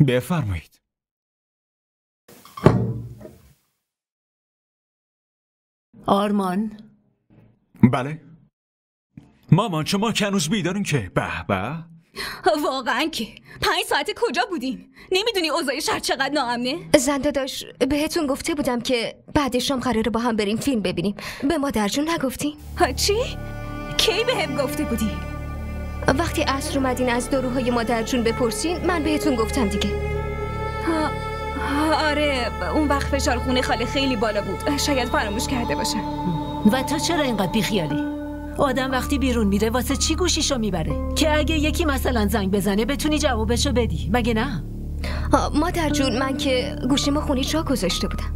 بفرمایید. آرمان؟ بله مامان، شما که هنوز بیدارین که؟ به به. واقعا که 5 ساعت کجا بودین؟ نمیدونی اوضاع شهر چقدر ناامنه؟ زنده داشت بهتون گفته بودم که بعد شام قراره با هم بریم فیلم ببینیم. به مادر جون نگفتین؟ چی؟ کی بهم گفته بودی؟ وقتی عصر اومدین از داروهای مادر جون بپرسین من بهتون گفتم دیگه. آره اون وقت فشار خون خاله خیلی بالا بود، شاید فراموش کرده باشم. و تو چرا اینقدر بیخیالی؟ آدم وقتی بیرون میره واسه چی گوشیشو میبره؟ که اگه یکی مثلا زنگ بزنه بتونی جوابشو بدی، مگه نه؟ مادر جون من که گوشیمو خونی جا گذاشته بودم.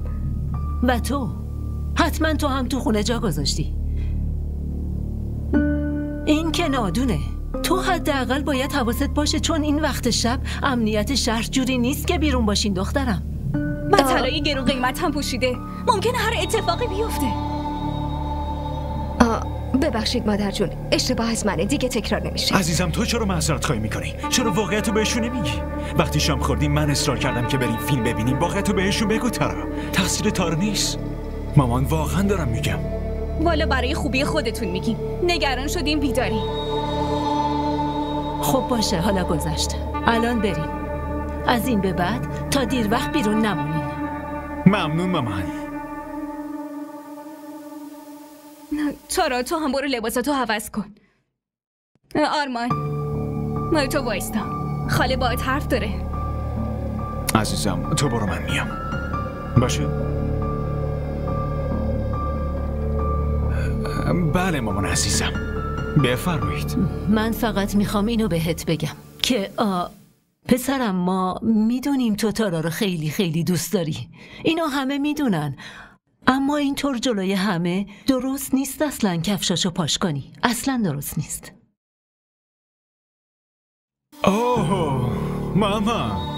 و تو؟ حتما تو هم تو خونه جا گذاشتی. این که نادونه. تو حداقل باید حواست باشه، چون این وقت شب امنیت شهر جوری نیست که بیرون باشین دخترم. طلای گرون قیمت هم پوشیده، ممکنه هر اتفاقی بیفته. ببخشید مادر جون، اشتباه از منه، دیگه تکرار نمیشه. عزیزم تو چرا معذرت خواهی میکنی؟ چرا واقعیتو بهشون نمیگی؟ وقتی شام خوردیم من اصرار کردم که بریم فیلم ببینیم، واقعیتو بهشون بگو. تارا تقصیر تارا نیست. مامان واقعا دارم میگم. والا برای خوبی خودتون میگیم، نگران شدیم بیداری. خب باشه حالا گذشته، الان بریم. از این به بعد تا دیر وقت بیرون نمونین. ممنون مامان. تارا تو هم برو لباساتو عوض کن. آرمان تو وایستا، خاله باهات حرف داره. عزیزم تو برو من میام. باشه؟ بله مامان عزیزم بفرمایید. من فقط میخوام اینو بهت بگم که پسرم، ما میدونیم تو تارا رو خیلی خیلی دوست داری، اینو همه میدونن، اما اینطور جلوی همه درست نیست. اصلا کفشاشو پاش کنی، اصلا درست نیست. اوه ماما،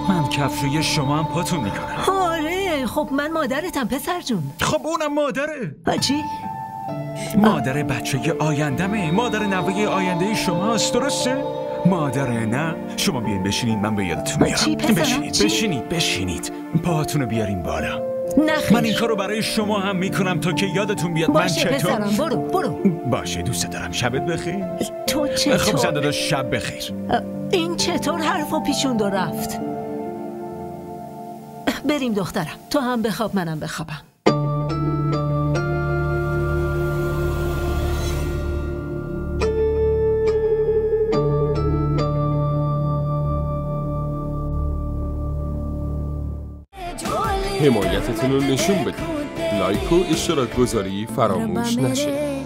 من کفشوی شما هم پاتون میکنم. آره خب من مادرتم پسر جون. خب اونم مادره. چی؟ مادر بچه آیندمه، مادر نوه آینده شماست، درسته؟ مادر نه؟ شما بیاین بشینید، من به یادتون میارم. بشینید پاهاتونو بیارین بالا. نخیر. من این کارو برای شما هم میکنم تا که یادتون بیاد من چطور. باشه پسرم برو. باشه دوست دارم. شبت بخیر. تو چطور؟ خب زنده داشت شب بخیر. این چطور حرفو پیچوند و رفت؟ بریم دخترم، تو هم بخواب منم بخوابم. حمایتتون رو نشون بدید. لایک و اشتراک گذاری فراموش نشه.